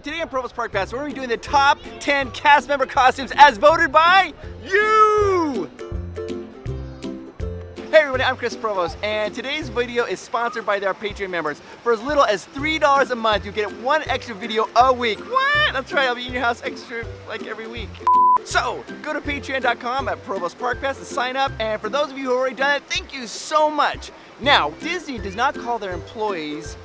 Today on Provost Park Pass, we're going to be doing the top 10 cast member costumes as voted by you! Hey everybody, I'm Chris Provost, and today's video is sponsored by our Patreon members. For as little as $3 a month, you get one extra video a week. What? That's right, I'll be in your house extra like every week. So, go to patreon.com at Provost Park Pass and sign up, and for those of you who have already done it, thank you so much. Now, Disney does not call their employees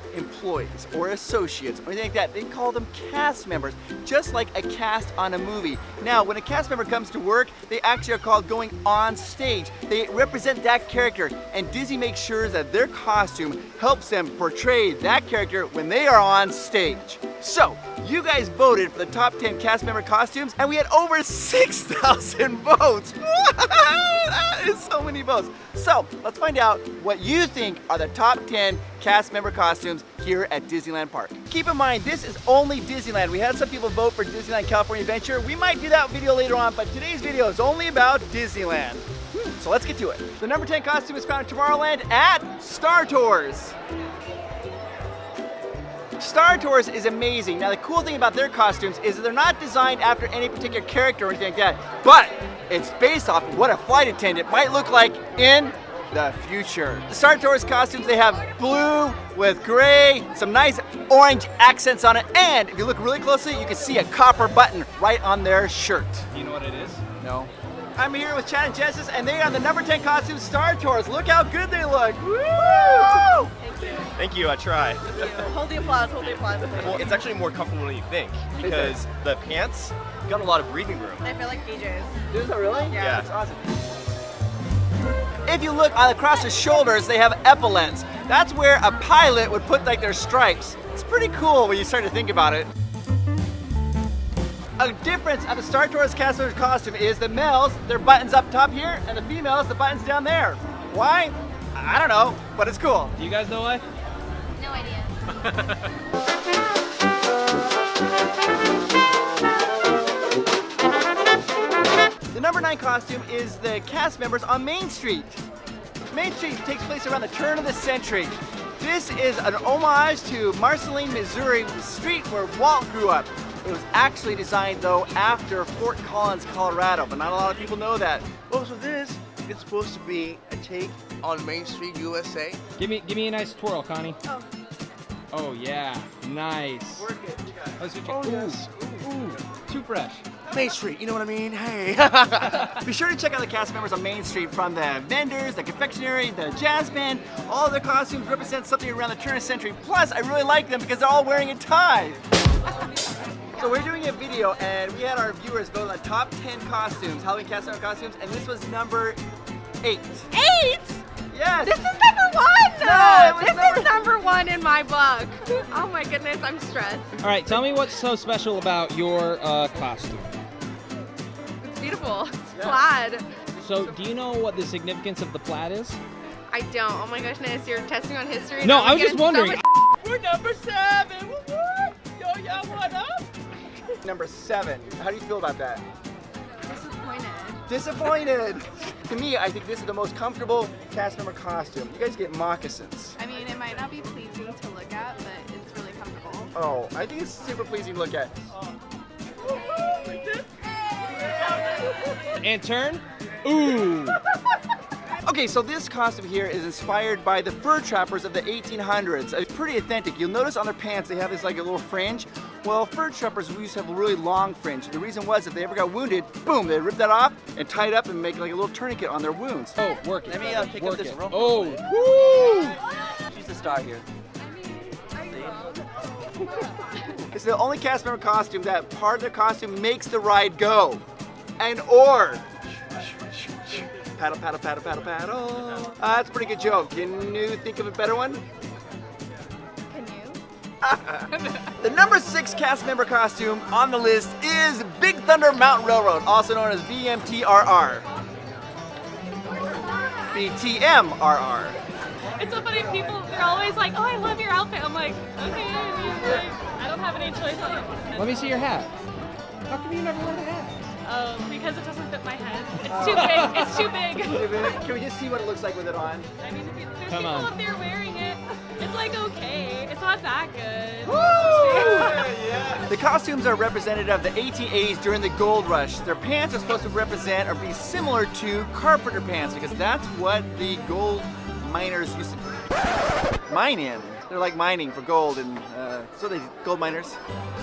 or associates or anything like that. They call them cast members, just like a cast on a movie. Now, when a cast member comes to work, they actually are called going on stage. They represent that character, and Disney makes sure that their costume helps them portray that character when they are on stage. So, you guys voted for the top 10 cast member costumes, and we had over 6,000 votes. That is so many votes. So, let's find out what you think are the top 10 cast member costumes here at Disneyland Park. Keep in mind, this is only Disneyland. We had some people vote for Disneyland California Adventure. We might do that video later on, but today's video is only about Disneyland. So let's get to it. The number 10 costume is found in Tomorrowland at Star Tours. Star Tours is amazing. Now the cool thing about their costumes is that they're not designed after any particular character or anything like that, but it's based off of what a flight attendant might look like in the future. The Star Tours costumes, they have blue with gray, some nice orange accents on it, and if you look really closely, you can see a copper button right on their shirt. Do you know what it is? No. I'm here with Chad and Genesis, and they are the number 10 costume Star Tours. Look how good they look. Woo! Thank you. Thank you, I try. Hold the applause, hold the applause. Well, it's actually more comfortable than you think because the pants got a lot of breathing room. I feel like PJs. Is it really? Yeah. That's awesome. If you look across the shoulders, they have epaulets. That's where a pilot would put like their stripes. It's pretty cool when you start to think about it. A difference of the Star Tours cast member costume is the males, their buttons up top here, and the females, the buttons down there. Why? I don't know, but it's cool. Do you guys know why? No idea. The number 9 costume is the cast members on Main Street. Main Street takes place around the turn of the century. This is an homage to Marceline, Missouri, the street where Walt grew up. It was actually designed though after Fort Collins, Colorado, but not a lot of people know that. Oh, so this is supposed to be a take on Main Street, USA? Give me a nice twirl, Connie. Oh. Oh yeah, nice. Work it, you guys. Let's switch it. Oh, Ooh, yes. ooh, too fresh. Main Street, you know what I mean? Hey. Be sure to check out the cast members on Main Street, from the vendors, the confectionery, the jazz band. All of their costumes represent something around the turn of the century. Plus, I really like them because they're all wearing a tie. So we're doing a video, and we had our viewers vote on the top 10 costumes, Halloween cast member costumes, and this was number 8. 8? Yes! This is number 1! No, it was this is number 1 in my book. Oh my goodness, I'm stressed. All right, tell me what's so special about your costume. It's beautiful. It's Yeah. plaid. So, do you know what the significance of the plaid is? I don't. Oh my goodness, you're testing on history. No, and I was just getting so wondering. much- We're number 7! Yo, yeah, what up? Number 7. How do you feel about that? Disappointed. Disappointed! To me, I think this is the most comfortable cast member costume. You guys get moccasins. I mean, it might not be pleasing to look at, but it's really comfortable. Oh, I think it's super pleasing to look at. And turn. Ooh. Okay, so this costume here is inspired by the fur trappers of the 1800s. It's pretty authentic. You'll notice on their pants they have this like a little fringe. Well, fur trappers used to have a really long fringe. The reason was if they ever got wounded, boom, they rip that off and tie it up and make like a little tourniquet on their wounds. Oh, work it. Let me pick up work this it. rope. Oh, woo! She's the star here. It's the only cast member costume that part of their costume makes the ride go. An oar. Paddle, paddle, paddle, paddle, paddle. That's a pretty good joke. Can you think of a better one? Can you? The number 6 cast member costume on the list is Big Thunder Mountain Railroad, also known as BMTRR. BTMRR. It's so funny, people, they're always like, oh, I love your outfit. I'm like, okay, I don't have any choice on it. Let me see your hat. How come you never wear the hat? Because it doesn't fit my head. It's too big, it's too big. Can we just see what it looks like with it on? I mean, there's Come people on. up there wearing it. It's like okay. It's not that good. The costumes are representative of the 1880s during the gold rush. Their pants are supposed to represent or be similar to carpenter pants because that's what the gold miners used to mine in. They're like mining for gold, and so they gold miners.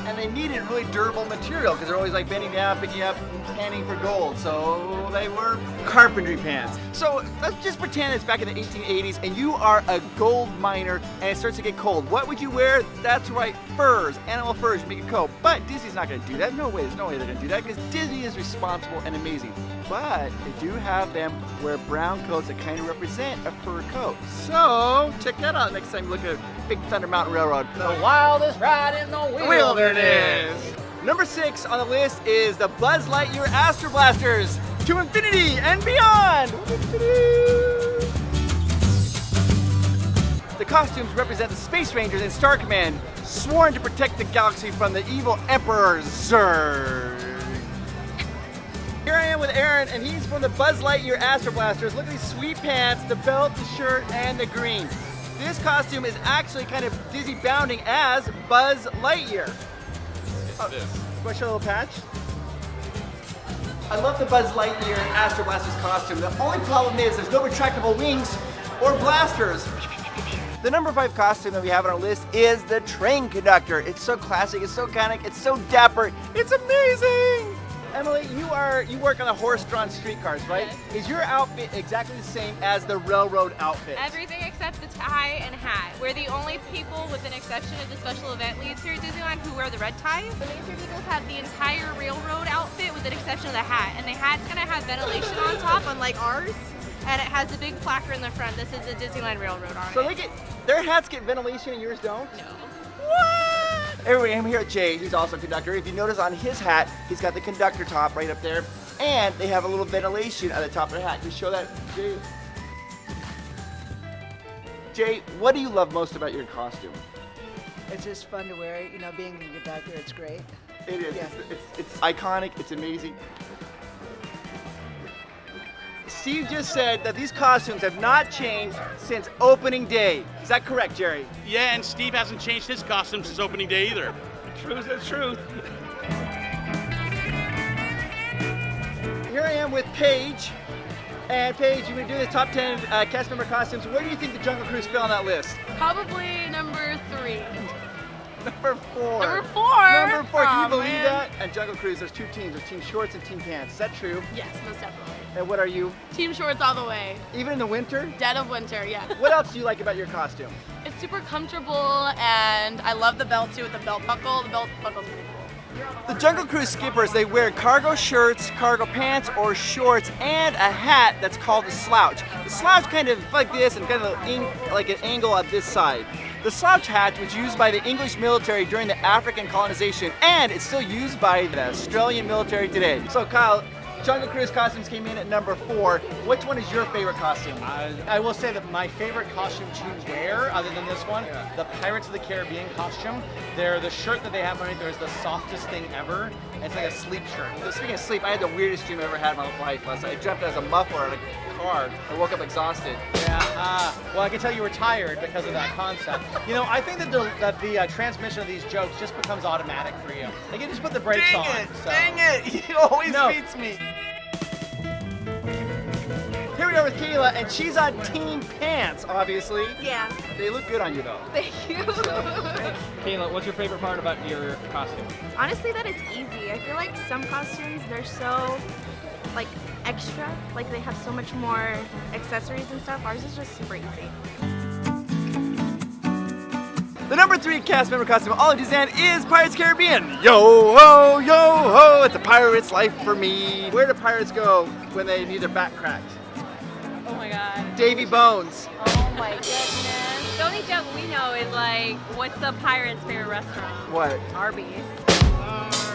And they needed really durable material because they're always like bending down, picking up, panning for gold. So they were carpentry pants. So let's just pretend it's back in the 1880s and you are a gold miner and it starts to get cold. What would you wear? That's right, furs, animal furs, you make a coat. But Disney's not gonna do that. No way, there's no way they're gonna do that because Disney is responsible and amazing. But they do have them wear brown coats that kind of represent a fur coat. So check that out next time you look at Big Thunder Mountain Railroad. The wildest ride in the Wilderness. Number 6 on the list is the Buzz Lightyear Astro Blasters to infinity and beyond. The costumes represent the Space Rangers in Star Command, sworn to protect the galaxy from the evil Emperor Zurg. Here I am with Aaron, and he's from the Buzz Lightyear Astro Blasters. Look at these sweet pants, the belt, the shirt, and the green. This costume is actually kind of Disney bounding as Buzz Lightyear. It is. Want to show a little patch? I love the Buzz Lightyear Astro Blasters costume. The only problem is there's no retractable wings or blasters. The number 5 costume that we have on our list is the train conductor. It's so classic, it's so iconic, it's so dapper, it's amazing! Emily, you work on the horse-drawn streetcars, right? Yes. Is your outfit exactly the same as the railroad outfit? Everything except the tie and hat. We're the only people, with an exception of the special event leads here at Disneyland, who wear the red ties. The mainstream Eagles have the entire railroad outfit with an exception of the hat. And the hat's gonna have ventilation on top, unlike ours. And it has a big placard in the front that says the Disneyland Railroad on So it. their hats get ventilation and yours don't? No. Everybody, I'm here at Jay. He's also a conductor. If you notice on his hat, he's got the conductor top right up there. And they have a little ventilation at the top of the hat. Can you show that, Jay? Jay, what do you love most about your costume? It's just fun to wear it, you know, being a conductor, it's great. It is. Yeah. It's iconic. It's amazing. Steve just said that these costumes have not changed since opening day. Is that correct, Jerry? Yeah, and Steve hasn't changed his costume since opening day either. Truth is truth. Here I am with Paige. And Paige, you're going to do the top 10 cast member costumes. Where do you think the Jungle Cruise fell on that list? Probably number 3. Number 4. Number 4. Number 4. Can you Aw, believe man. that? And Jungle Cruise, there's 2 teams. There's Team Shorts and Team Pants. Is that true? Yes, most definitely. And what are you? Team shorts all the way. Even in the winter? Dead of winter, yeah. What else do you like about your costume? It's super comfortable, and I love the belt too with the belt buckle. The belt buckle's pretty cool. The Jungle Cruise skippers, they wear cargo shirts, cargo pants, or shorts, and a hat that's called a slouch. The slouch kind of like this and kind of like an angle at this side. The slouch hat was used by the English military during the African colonization, and it's still used by the Australian military today. So Kyle, Jungle Cruise costumes came in at number 4. Which one is your favorite costume? I will say that my favorite costume to wear, other than this one, the Pirates of the Caribbean costume. The shirt that they have underneath there is the softest thing ever. It's like a sleep shirt. So speaking of sleep, I had the weirdest dream I ever had in my life last night. I dreamt as a muffler in a car. I woke up exhausted. Yeah, well, I can tell you were tired because of that concept. You know, I think that the transmission of these jokes just becomes automatic for you. Like, you just put the brakes on. So. Dang it! He always No. beats me. Here we are with Kayla, and she's on Team Pants, obviously. Yeah. They look good on you, though. Thank you. Kayla, what's your favorite part about your costume? Honestly, that it's easy. I feel like some costumes, they're so, like, extra. Like, they have so much more accessories and stuff. Ours is just super easy. The number 3 cast member costume of all of Disneyland is Pirates of the Caribbean. Yo ho, yo ho, it's a pirate's life for me. Where do pirates go when they need their back cracked? Oh my god. Davy Bones. Oh my goodness. The only joke we know is like, what's the pirate's favorite restaurant? What? Arby's.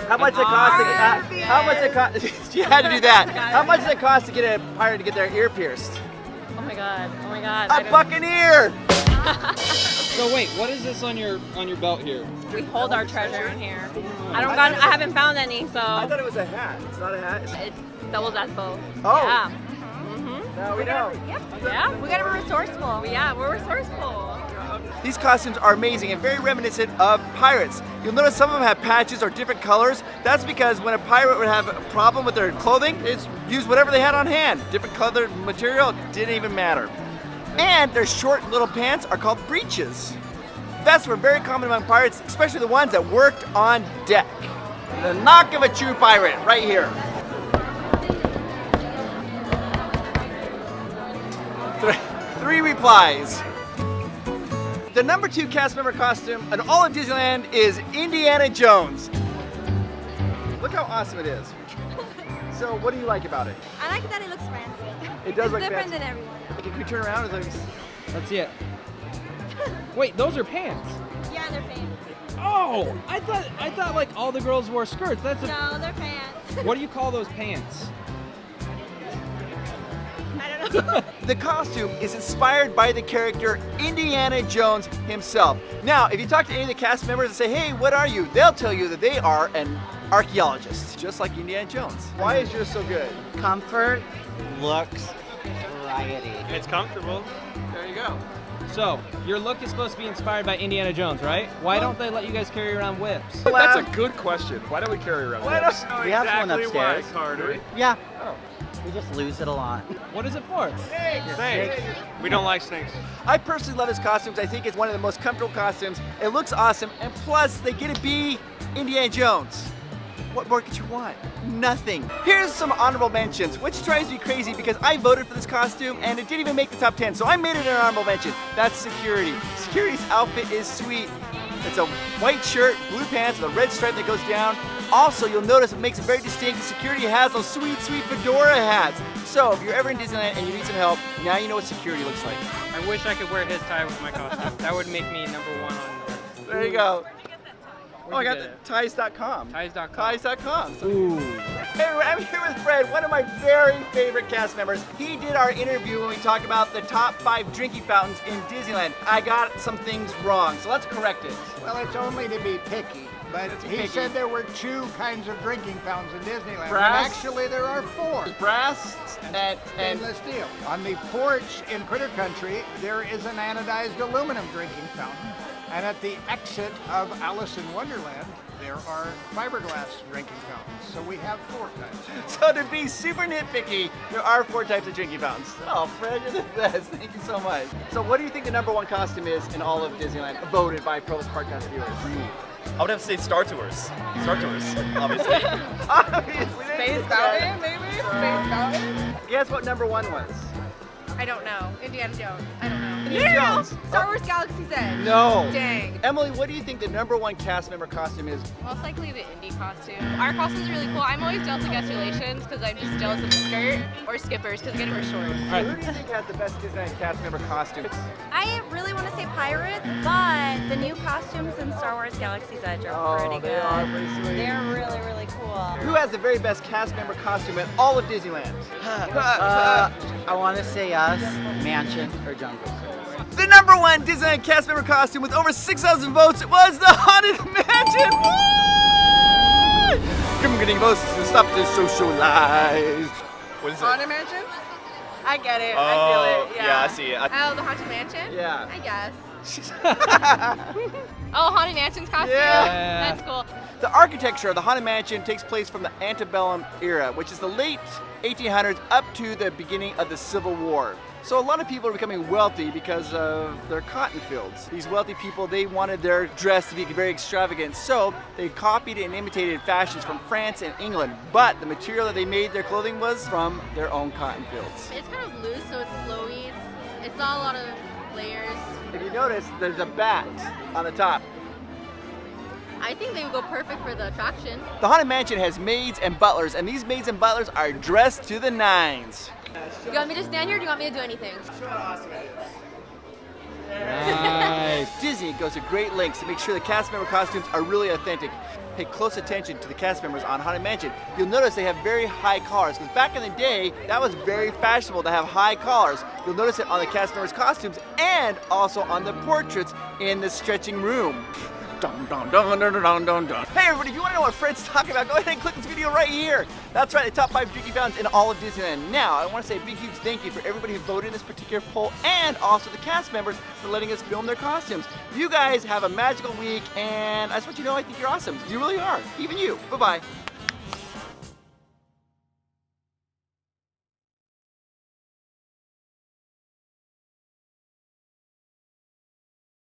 How much it cost to get? How much it cost? You had to do that. How much does it cost to get a pirate to get their ear pierced? Oh my god. Oh my god. A buccaneer. So wait, what is this on your belt here? We hold our treasure in here. I haven't found any, so I thought it was a hat. It's not a hat. it doubles as both. Oh. Yeah. Now we know. Yeah. We gotta be resourceful. Yeah, we're resourceful. These costumes are amazing and very reminiscent of pirates. You'll notice some of them have patches or different colors. That's because when a pirate would have a problem with their clothing, they just used whatever they had on hand. Different colored material, didn't even matter. And their short little pants are called breeches. Vests were very common among pirates, especially the ones that worked on deck. The knock of a true pirate, right here. Three replies. The number 2 cast member costume in all of Disneyland is Indiana Jones. Look how awesome it is. So what do you like about it? I like that it looks fancy. It does it's look different fancy. than everyone. Can we turn around? It's like, Let's see it. Wait, those are pants. Yeah, they're pants. Oh, I thought like all the girls wore skirts. That's a, No, they're pants. what do you call those pants? I don't know. the costume is inspired by the character Indiana Jones himself. Now, if you talk to any of the cast members and say, hey, what are you? They'll tell you that they are an archaeologist, just like Indiana Jones. Why is yours so good? Comfort, looks, variety. It's comfortable. There you go. So, your look is supposed to be inspired by Indiana Jones, right? Why don't they let you guys carry around whips? That's a good question. Why don't we carry around whips? We have one upstairs. Carter. Yeah. We just lose it a lot. What is it for? Snakes. We don't like snakes. I personally love his costumes. I think it's one of the most comfortable costumes. It looks awesome, and plus they get to be Indiana Jones. What more could you want? Nothing. Here's some honorable mentions, which drives me crazy because I voted for this costume and it didn't even make the top 10, so I made it an honorable mention. That's Security. Security's outfit is sweet. It's a white shirt, blue pants with a red stripe that goes down. Also, you'll notice it makes it very distinct. Security has those sweet, sweet fedora hats. So if you're ever in Disneyland and you need some help, now you know what Security looks like. I wish I could wear his tie with my costume. That would make me #1 on the list. There you go. Oh, I Where'd got you the get ties.com. Ties.com. Ties.com. Ooh. Hey, I'm here with Fred, one of my very favorite cast members. He did our interview when we talked about the top 5 drinking fountains in Disneyland. I got some things wrong, so let's correct it. Well, it's only to be picky, but he said there were 2 kinds of drinking fountains in Disneyland. Brass? And actually, there are 4. Brass and Stainless steel. On the porch in Critter Country, there is an anodized aluminum drinking fountain. And at the exit of Alice in Wonderland, there are fiberglass drinking fountains. So we have 4 types. So to be super nitpicky, there are 4 types of drinking fountains. Oh, Fred, you're the best. Thank you so much. So what do you think the #1 costume is in all of Disneyland, voted by Provost Parkhouse viewers? I would have to say Star Tours. Star Tours, obviously. Space Mountain, maybe? Space Mountain? Guess what #1 was? I don't know. Indiana Jones. I don't know. Indiana Jones. Star Wars Galaxy's Edge. No. Dang. Emily, what do you think the #1 cast member costume is? Most likely the Indy costume. Our costume's really cool. I'm always jealous of Guest Relations because I'm just jealous of the skirt, or Skippers because get it for short. Who do you think has the best Disneyland cast member costumes? I really want to say Pirates, but the new costumes in Star Wars Galaxy's Edge are pretty good. They are pretty sweet. They're really, really cool. Who has the very best cast member costume in all of Disneyland? I want to say us, Mansion, or Jungle. The #1 Disneyland cast member costume with over 6,000 votes was the Haunted Mansion! Woo! Getting votes to stop the socialize. What is it? Haunted Mansion? I get it. Oh, I feel it. yeah, I see it. Oh, the Haunted Mansion? Yeah. I guess. Oh, Haunted Mansion's costume? Yeah. That's cool. The architecture of the Haunted Mansion takes place from the antebellum era, which is the late 1800s up to the beginning of the Civil War. So a lot of people are becoming wealthy because of their cotton fields. These wealthy people, they wanted their dress to be very extravagant, so they copied and imitated fashions from France and England, but the material that they made their clothing was from their own cotton fields. It's kind of loose, so it's flowy. It's not a lot of layers. If you notice, there's a bat on the top. I think they would go perfect for the attraction. The Haunted Mansion has maids and butlers, and these maids and butlers are dressed to the nines. Do you want me to stand here or do you want me to do anything? Nice. Disney goes to great lengths to make sure the cast member costumes are really authentic. Pay close attention to the cast members on Haunted Mansion. You'll notice they have very high collars, because back in the day, that was very fashionable to have high collars. You'll notice it on the cast members' costumes and also on the portraits in the stretching room. Dun, dun, dun, dun, dun, dun, dun. Hey everybody, if you want to know what Fred's talking about, go ahead and click this video right here. That's right, the top 5 drinking fountains in all of Disneyland. Now, I want to say a big, huge thank you for everybody who voted in this particular poll, and also the cast members for letting us film their costumes. You guys have a magical week, and I just want you to know I think you're awesome. You really are. Even you. Bye-bye.